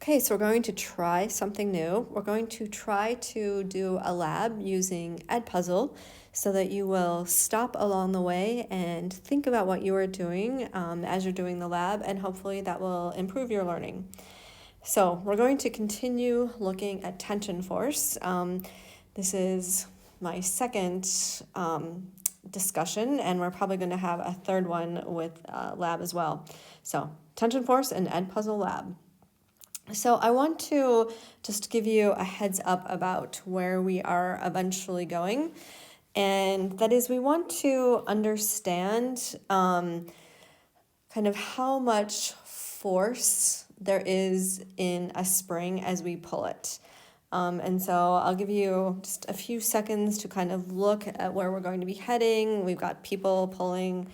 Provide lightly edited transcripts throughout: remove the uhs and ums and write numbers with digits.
Okay, so we're going to try something new. We're going to try to do a lab using EdPuzzle so that you will stop along the way and think about what you are doing as you're doing the lab, and hopefully that will improve your learning. So we're going to continue looking at tension force. This is my second discussion, and we're probably going to have a third one with lab as well. So tension force and EdPuzzle lab. So I want to just give you a heads up about where we are eventually going. And that is, we want to understand kind of how much force there is in a spring as we pull it. And so I'll give you just a few seconds to kind of look at where we're going to be heading. We've got people pulling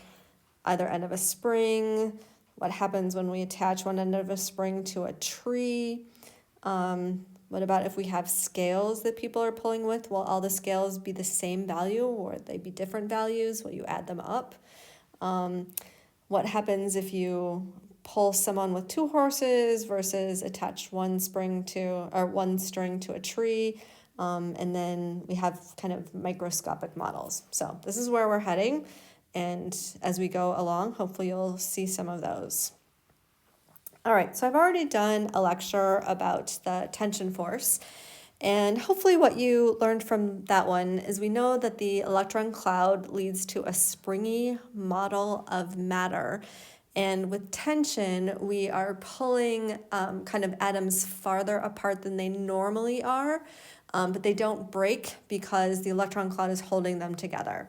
either end of a spring. What happens when we attach one end of a spring to a tree? What about if we have scales that people are pulling with? Will all the scales be the same value, or they be different values? Will you add them up? What happens if you pull someone with 2 horses versus attach one string to a tree? And then we have kind of microscopic models. So this is where we're heading. And as we go along, hopefully you'll see some of those. All right, so I've already done a lecture about the tension force. And hopefully what you learned from that one is we know that the electron cloud leads to a springy model of matter. And with tension, we are pulling kind of atoms farther apart than they normally are, but they don't break because the electron cloud is holding them together.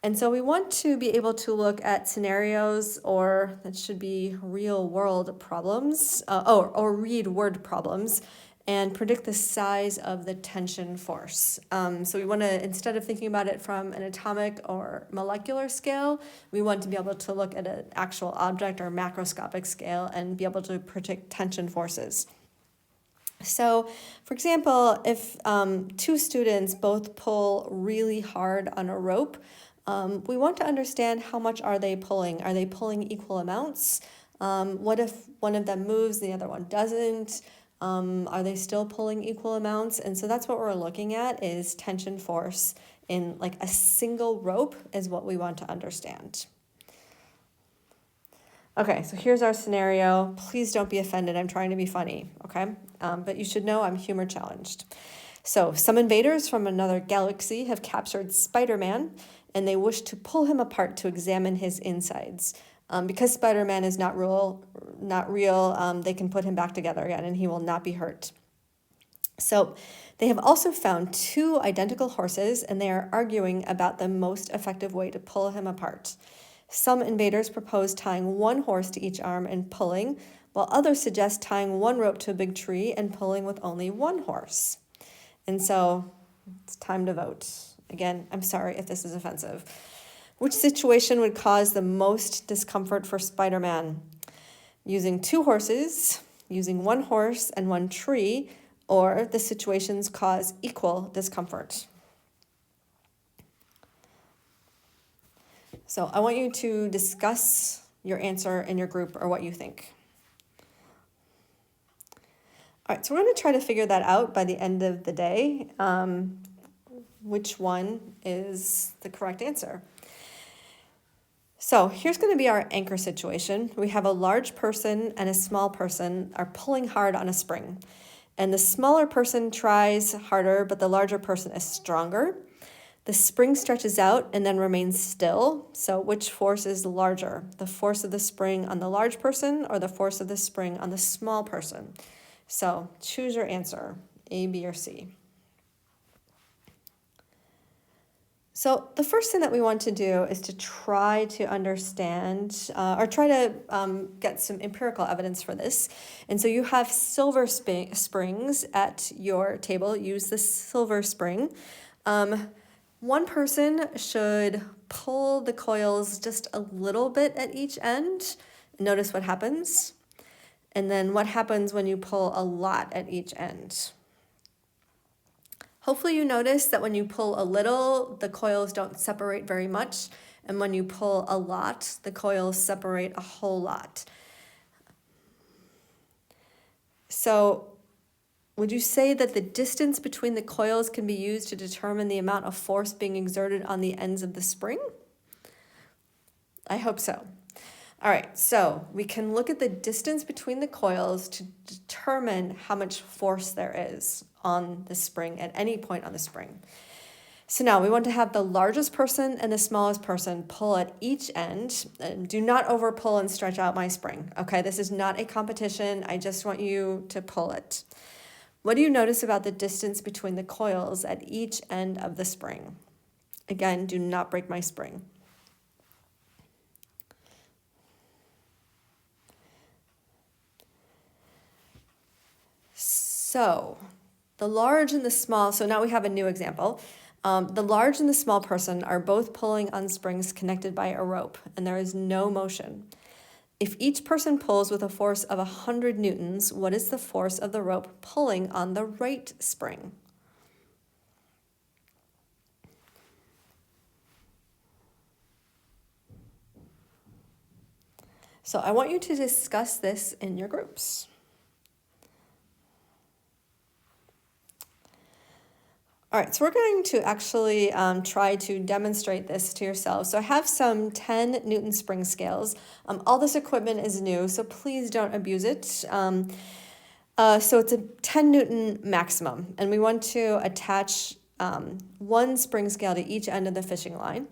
And so we want to be able to look at scenarios, or that should be real world problems, or read word problems, and predict the size of the tension force. So we want to, instead of thinking about it from an atomic or molecular scale, we want to be able to look at an actual object or macroscopic scale and be able to predict tension forces. So, for example, if 2 students both pull really hard on a rope, we want to understand how much are they pulling. Are they pulling equal amounts? What if one of them moves, the other one doesn't? Are they still pulling equal amounts? And so that's what we're looking at, is tension force in like a single rope is what we want to understand. Okay, so here's our scenario. Please don't be offended. I'm trying to be funny, okay? But you should know I'm humor challenged. So some invaders from another galaxy have captured Spider-Man, and they wish to pull him apart to examine his insides. Because Spider-Man is not real, they can put him back together again, and he will not be hurt. So they have also found 2 identical horses, and they are arguing about the most effective way to pull him apart. Some invaders propose tying 1 horse to each arm and pulling, while others suggest tying 1 rope to a big tree and pulling with only 1 horse. And so it's time to vote. Again, I'm sorry if this is offensive. Which situation would cause the most discomfort for Spider-Man? Using 2 horses, using 1 horse and 1 tree, or the situations cause equal discomfort? So I want you to discuss your answer in your group, or what you think. All right, so we're going to try to figure that out by the end of the day, which one is the correct answer. So here's going to be our anchor situation. We have a large person and a small person are pulling hard on a spring. And the smaller person tries harder, but the larger person is stronger. The spring stretches out and then remains still. So which force is larger? The force of the spring on the large person, or the force of the spring on the small person? So choose your answer, A, B, or C. So the first thing that we want to do is to try to understand, or try to get some empirical evidence for this. And so you have silver springs at your table. Use the silver spring. One person should pull the coils just a little bit at each end. Notice what happens. And then what happens when you pull a lot at each end. Hopefully you notice that when you pull a little, the coils don't separate very much. And when you pull a lot, the coils separate a whole lot. So would you say that the distance between the coils can be used to determine the amount of force being exerted on the ends of the spring? I hope so. All right, so we can look at the distance between the coils to determine how much force there is on the spring at any point on the spring. So now we want to have the largest person and the smallest person pull at each end. And do not over pull and stretch out my spring. Okay, this is not a competition. I just want you to pull it. What do you notice about the distance between the coils at each end of the spring? Again, do not break my spring. So the large and the small, so now we have a new example. The large and the small person are both pulling on springs connected by a rope, and there is no motion. If each person pulls with a force of 100 newtons, what is the force of the rope pulling on the right spring? So I want you to discuss this in your groups. All right, so we're going to actually try to demonstrate this to yourselves. So I have some 10 Newton spring scales. All this equipment is new, so please don't abuse it. So it's a 10 Newton maximum, and we want to attach one spring scale to each end of the fishing line.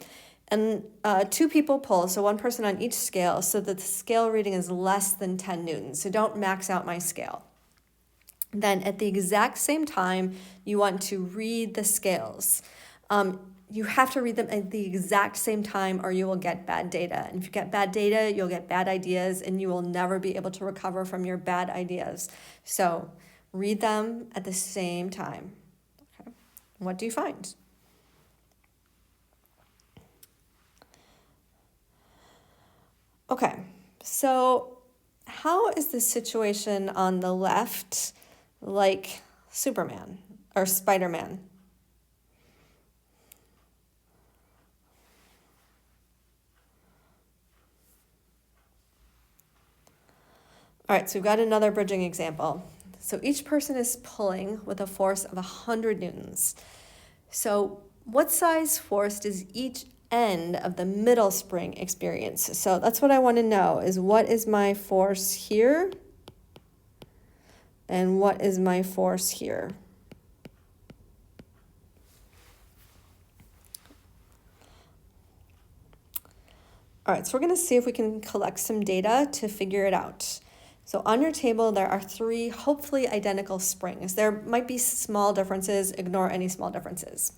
And 2 people pull, so 1 person on each scale, so that the scale reading is less than 10 newtons. So don't max out my scale. Then at the exact same time, you want to read the scales. You have to read them at the exact same time or you will get bad data. And if you get bad data, you'll get bad ideas and you will never be able to recover from your bad ideas. So read them at the same time. Okay. What do you find? Okay, so how is the situation on the left like Superman or Spider-Man? All right, so we've got another bridging example. So each person is pulling with a force of 100 newtons. So what size force does each end of the middle spring experience? So that's what I want to know is what is my force here? And what is my force here? All right, so we're going to see if we can collect some data to figure it out. So on your table, there are 3 hopefully identical springs. There might be small differences. Ignore any small differences.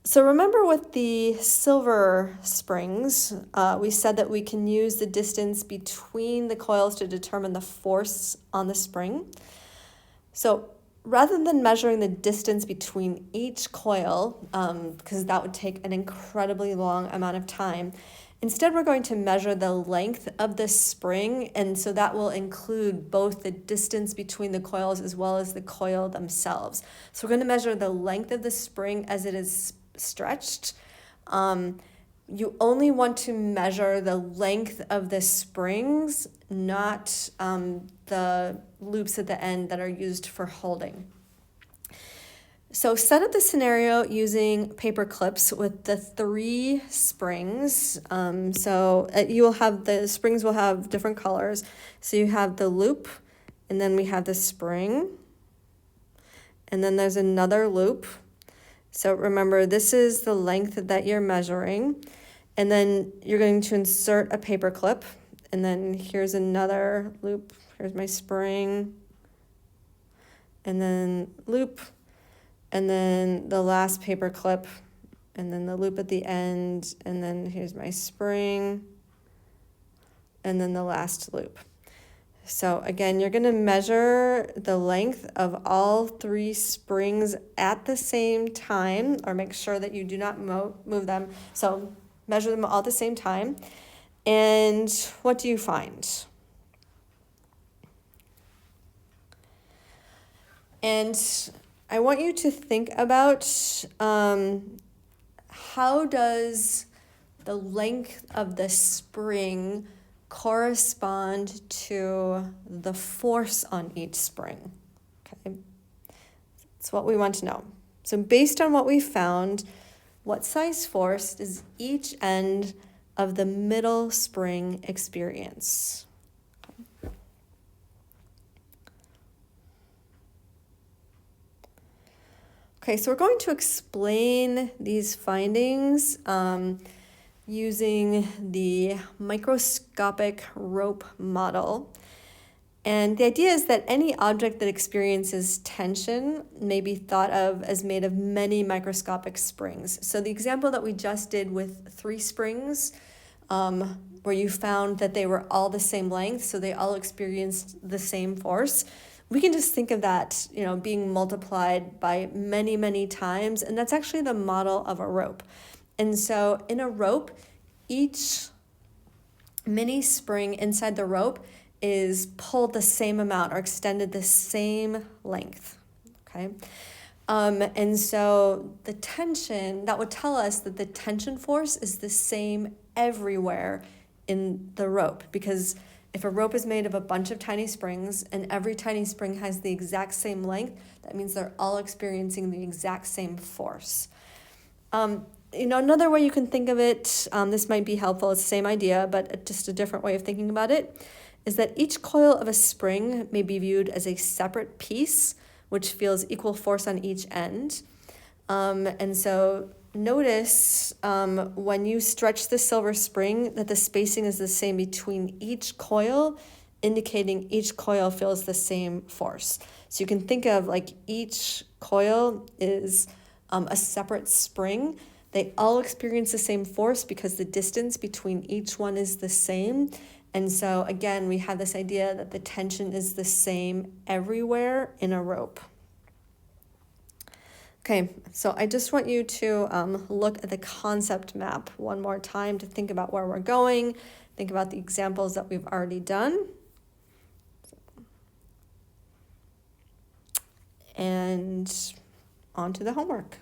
So remember with the silver springs, we said that we can use the distance between the coils to determine the force on the spring. So rather than measuring the distance between each coil, because that would take an incredibly long amount of time, instead we're going to measure the length of the spring, and so that will include both the distance between the coils as well as the coil themselves. So we're going to measure the length of the spring as it is stretched. You only want to measure the length of the springs, not the loops at the end that are used for holding. So set up the scenario using paper clips with the 3 springs. You will have the springs will have different colors. So you have the loop, and then we have the spring, and then there's another loop. So remember, this is the length that you're measuring, and then you're going to insert a paper clip, and then here's another loop. Here's my spring, and then loop, and then the last paper clip, and then the loop at the end, and then here's my spring, and then the last loop. So again, you're going to measure the length of all 3 springs at the same time, or make sure that you do not move them. So measure them all at the same time. And what do you find? And I want you to think about how does the length of the spring correspond to the force on each spring? Okay, that's what we want to know. So based on what we found, what size force does each end of the middle spring experience? Okay, so we're going to explain these findings using the microscopic rope model. And the idea is that any object that experiences tension may be thought of as made of many microscopic springs. So the example that we just did with 3 springs, where you found that they were all the same length, so they all experienced the same force, we can just think of that, being multiplied by many, many times, and that's actually the model of a rope. And so in a rope, each mini spring inside the rope is pulled the same amount or extended the same length, okay? And so the tension, that would tell us that the tension force is the same everywhere in the rope, because if a rope is made of a bunch of tiny springs and every tiny spring has the exact same length, that means they're all experiencing the exact same force. Another way you can think of it, this might be helpful, it's the same idea, but just a different way of thinking about it, is that each coil of a spring may be viewed as a separate piece, which feels equal force on each end. And so notice when you stretch the silver spring that the spacing is the same between each coil, indicating each coil feels the same force. So you can think of like each coil is a separate spring. They all experience the same force because the distance between each one is the same. And so again, we have this idea that the tension is the same everywhere in a rope. Okay, so I just want you to look at the concept map one more time to think about where we're going, think about the examples that we've already done. And on to the homework.